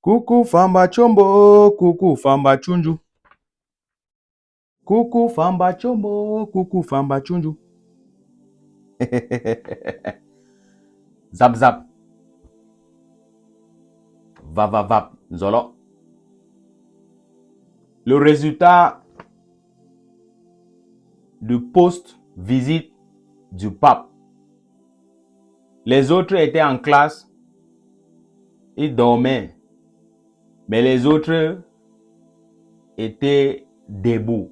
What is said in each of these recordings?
Coucou Famba Chombo, coucou Famba Chunju. Coucou Famba Chombo, coucou Famba Chunju. Zap zap. Va va va. Zolo. Le résultat du post-visite du pape. Les autres étaient en classe. Ils dormaient. Mais les autres étaient debout.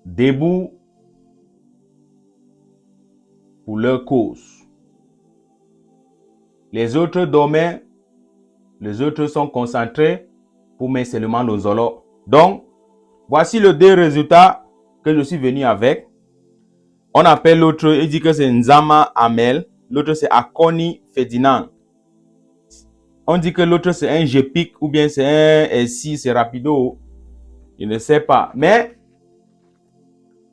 Debout pour leur cause. Les autres dormaient. Les autres sont concentrés pour mettre seulement le zolo. Donc, voici le deux résultats que je suis venu avec. On appelle l'autre, il dit que c'est Nzama Amel. L'autre, c'est Akoni Ferdinand. On dit que l'autre, c'est un GPIC ou bien c'est un SI, c'est Rapido. Je ne sais pas. Mais,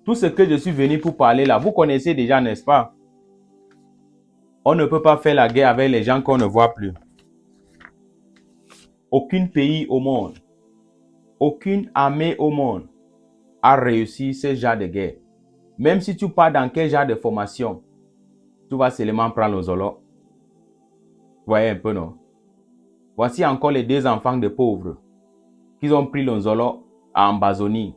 tout ce que je suis venu pour parler là, vous connaissez déjà, n'est-ce pas? On ne peut pas faire la guerre avec les gens qu'on ne voit plus. Aucun pays au monde, aucune armée au monde a réussi ce genre de guerre. Même si tu pars dans quel genre de formation, tu vas seulement prendre le zolo. Vous voyez un peu, non? Voici encore les deux enfants de pauvres qui ont pris le zolo à Ambazonie.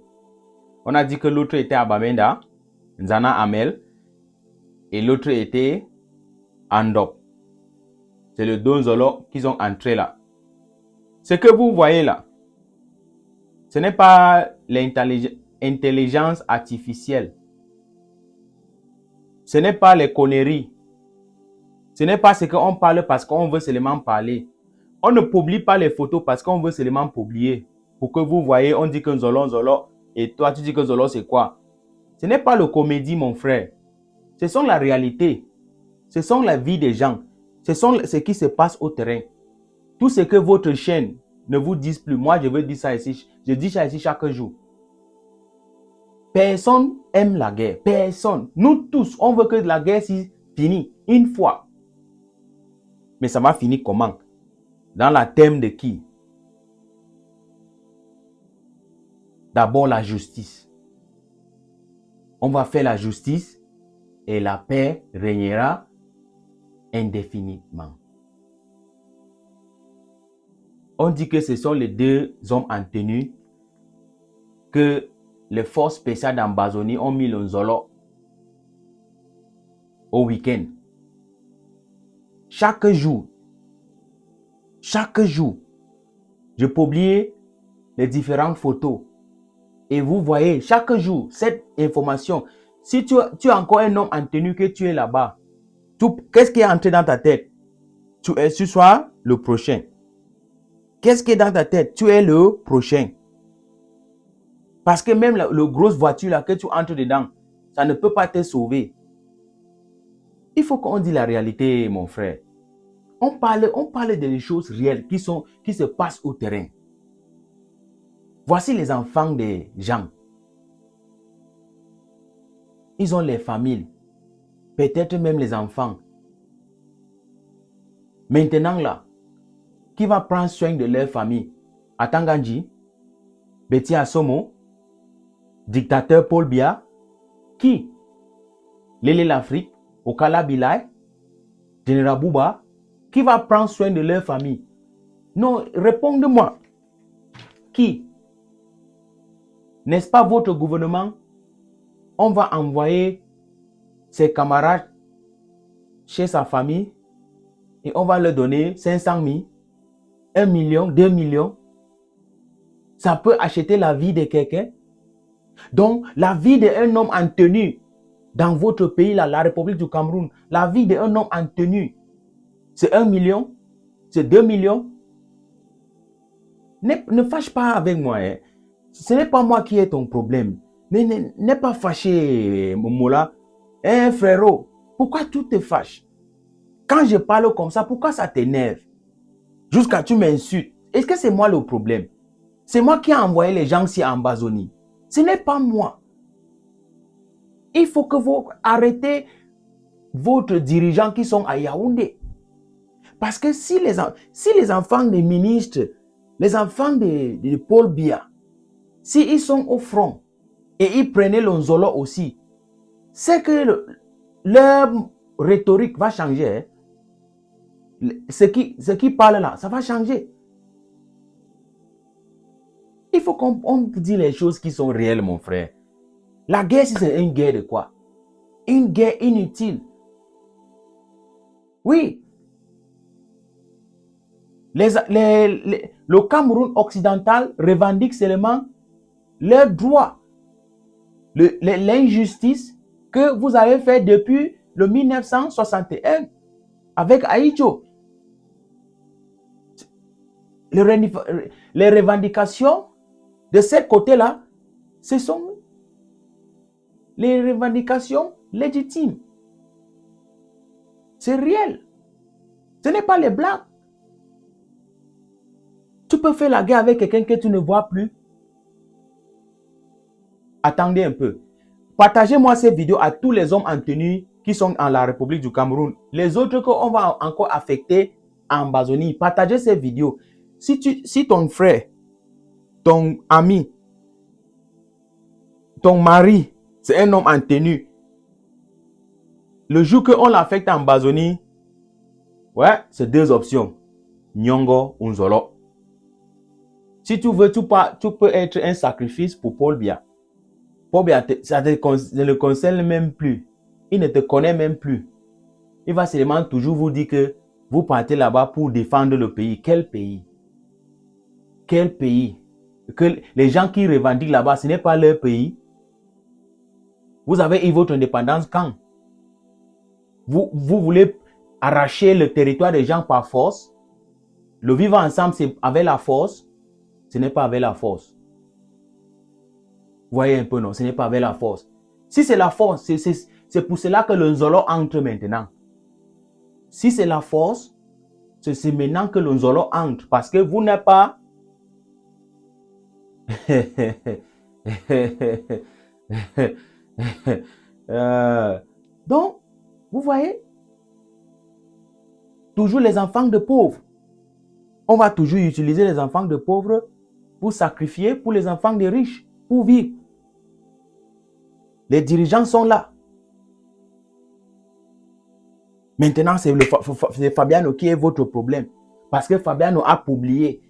On a dit que l'autre était à Bamenda, Nzana Amel, et l'autre était Andop. C'est le deux zolo qu'ils ont entré là. Ce que vous voyez là, ce n'est pas l'intelligence artificielle. Ce n'est pas les conneries. Ce n'est pas ce qu'on parle parce qu'on veut seulement parler. On ne publie pas les photos parce qu'on veut seulement publier. Pour que vous voyez, on dit que Zolo, Zolo. Et toi, tu dis que Zolo, c'est quoi? Ce n'est pas le comédie, mon frère. Ce sont la réalité. Ce sont la vie des gens. Ce sont ce qui se passe au terrain. Tout ce que votre chaîne ne vous dise plus. Moi, je veux dire ça ici. Je dis ça ici chaque jour. Personne aime la guerre. Personne. Nous tous, on veut que la guerre finisse une fois. Mais ça va finir comment? Dans la thème de qui? D'abord la justice. On va faire la justice et la paix régnera indéfiniment. On dit que ce sont les deux hommes en tenue que les forces spéciales d'Ambazonie ont mis le zolo au week-end. Chaque jour, je publie les différentes photos. Et vous voyez, chaque jour, cette information, si tu es encore un homme en tenue que tu es là-bas, qu'est-ce qui est entré dans ta tête? Tu sois le prochain. Qu'est-ce qui est dans ta tête? Tu es le prochain. Parce que même la grosse voiture là que tu entres dedans, ça ne peut pas te sauver. Il faut qu'on dise la réalité, mon frère. On parle des choses réelles qui se passent au terrain. Voici les enfants des gens. Ils ont les familles. Peut-être même les enfants. Maintenant là, qui va prendre soin de leur famille? Atanganji, Betty Assomo, dictateur Paul Biya, qui? Lélé l'Afrique, Okala Bilay, Général Bouba, qui va prendre soin de leur famille? Non, répondez-moi. Qui? N'est-ce pas votre gouvernement? On va envoyer ses camarades chez sa famille et on va leur donner 500 000, 1 million, 2 millions. Ça peut acheter la vie de quelqu'un. Donc, la vie d'un homme en tenue dans votre pays, là, la République du Cameroun, la vie d'un homme en tenue, c'est 1 million, c'est 2 millions. Ne fâche pas avec moi. Hein. Ce n'est pas moi qui ai ton problème. N'es pas fâché, Momola. Hein, frérot, pourquoi tu te fâches? Quand je parle comme ça, pourquoi ça t'énerve? Jusqu'à tu m'insultes. Est-ce que c'est moi le problème? C'est moi qui ai envoyé les gens ici en Ambazonie. Ce n'est pas moi. Il faut que vous arrêtez votre dirigeant qui sont à Yaoundé. Parce que si les enfants des ministres, les enfants de Paul Biya, s'ils sont au front et ils prenaient le Nzolo aussi, c'est que leur rhétorique va changer. Hein. Ce qui parle là, ça va changer. Il faut qu'on dise les choses qui sont réelles, mon frère. La guerre, c'est une guerre de quoi? Une guerre inutile. Oui. Le Cameroun occidental revendique seulement leurs droits, l'injustice que vous avez fait depuis le 1961 avec Ahidjo. Les revendications de ce côté-là, ce sont les revendications légitimes. C'est réel. Ce n'est pas les blagues. Tu peux faire la guerre avec quelqu'un que tu ne vois plus. Attendez un peu. Partagez-moi ces vidéos à tous les hommes en tenue qui sont en la République du Cameroun. Les autres qu'on va encore affecter en Amazonie, partagez ces vidéos. Si ton frère, ton ami, ton mari, c'est un homme en tenue, le jour qu'on l'affecte en Amazonie, ouais, c'est deux options. Nyongo ou Nzolo. Si tu veux, tu peux être un sacrifice pour Paul Biya. Paul Biya, ça ne le concerne même plus. Il ne te connaît même plus. Il va seulement toujours vous dire que vous partez là-bas pour défendre le pays. Quel pays? Quel pays? Que les gens qui revendiquent là-bas, ce n'est pas leur pays. Vous avez eu votre indépendance quand? Vous voulez arracher le territoire des gens par force? Le vivre ensemble, c'est avec la force? Ce n'est pas avec la force. Vous voyez un peu, non? Ce n'est pas avec la force. Si c'est la force, c'est pour cela que le Nzolo entre maintenant. Si c'est la force, c'est maintenant que le Nzolo entre. Parce que vous n'êtes pas... Donc, vous voyez, toujours les enfants de pauvres. On va toujours utiliser les enfants de pauvres pour sacrifier pour les enfants des riches, pour vivre. Les dirigeants sont là. Maintenant, c'est Fabiano qui est votre problème. Parce que Fabiano a publié.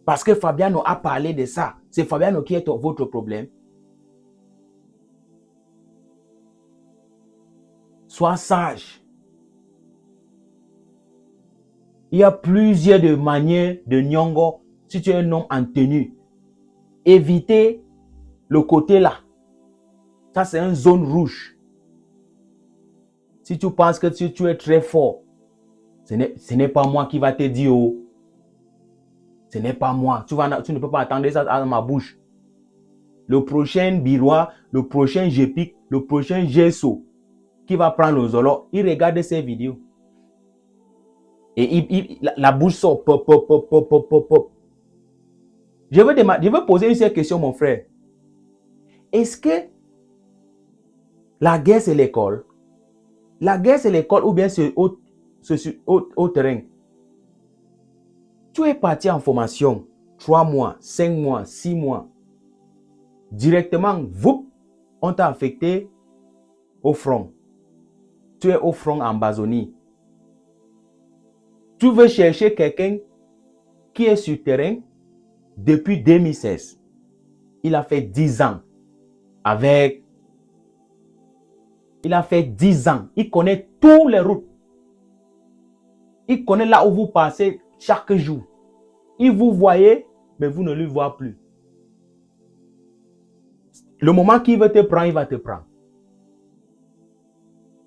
Parce que Fabiano a parlé de ça. C'est Fabiano qui est votre problème. Sois sage. Il y a plusieurs de manières de Nyongo si tu es un homme en tenue. Évitez le côté là. Ça, c'est une zone rouge. Si tu penses que tu es très fort, ce n'est pas moi qui va te dire. Oh, ce n'est pas moi. Tu ne peux pas attendre ça à ma bouche. Le prochain Birois, le prochain Jepic, le prochain Gesso qui va prendre le Zolo, il regarde ces vidéos. Et la bouche sort. Pop, pop, pop, pop, pop, pop, pop. Je veux poser une seule question, mon frère. Est-ce que la guerre, c'est l'école? La guerre, c'est l'école ou bien c'est au terrain? Tu es parti en formation 3 mois, 5 mois, 6 mois. Directement, on t'a affecté au front. Tu es au front en Amazonie. Tu veux chercher quelqu'un qui est sur terrain depuis 2016. Il a fait 10 ans avec... Il a fait 10 ans. Il connaît toutes les routes. Il connaît là où vous passez chaque jour. Il vous voyait, mais vous ne le voyez plus. Le moment qu'il veut te prendre, il va te prendre.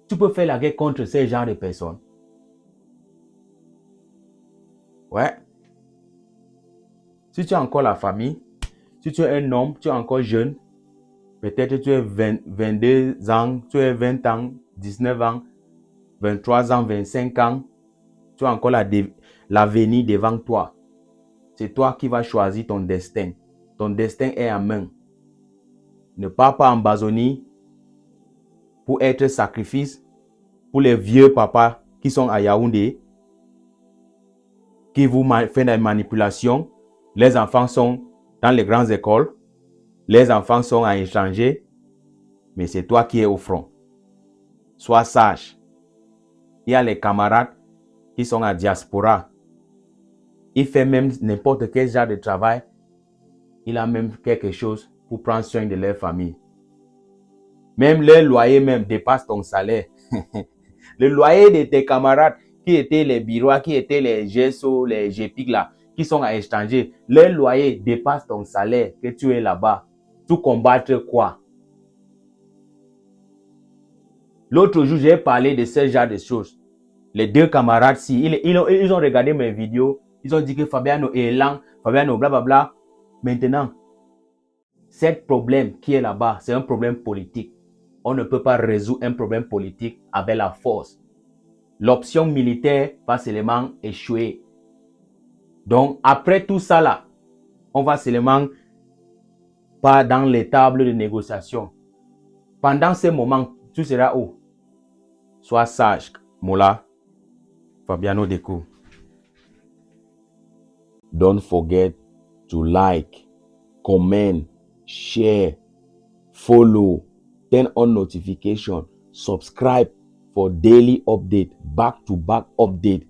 Tu peux faire la guerre contre ces genres de personnes. Ouais. Si tu as encore la famille, si tu es un homme, tu es encore jeune, peut-être tu es 22 ans, tu es 20 ans, 19 ans, 23 ans, 25 ans, tu as encore l'avenir devant toi. C'est toi qui vas choisir ton destin. Ton destin est en main. Ne pars pas en Amazonie pour être sacrifice pour les vieux papas qui sont à Yaoundé. qui vous fait des manipulations. Les enfants sont dans les grandes écoles. Les enfants sont à étranger. Mais c'est toi qui es au front. Sois sage. Il y a les camarades qui sont à diaspora. Il fait même n'importe quel genre de travail. Il a même quelque chose pour prendre soin de leur famille. Même le loyer même dépasse ton salaire. Le loyer de tes camarades qui étaient les Birois, qui étaient les GSO, les GPIC là, qui sont à l'étranger, le loyer dépasse ton salaire que tu es là-bas. Tu combattre quoi? L'autre jour, j'ai parlé de ce genre de choses. Les deux camarades, ils ont regardé mes vidéos. Ils ont dit que Fabiano est lent, Fabiano blablabla. Maintenant, ce problème qui est là-bas, c'est un problème politique. On ne peut pas résoudre un problème politique avec la force. L'option militaire va seulement échouer. Donc, après tout ça là, on va seulement pas dans les tables de négociation. Pendant ce moment, tu seras où? Sois sage. Mola, Fabiano Deco. Don't forget to like, comment, share, follow, turn on notification, subscribe for daily update, back-to-back update.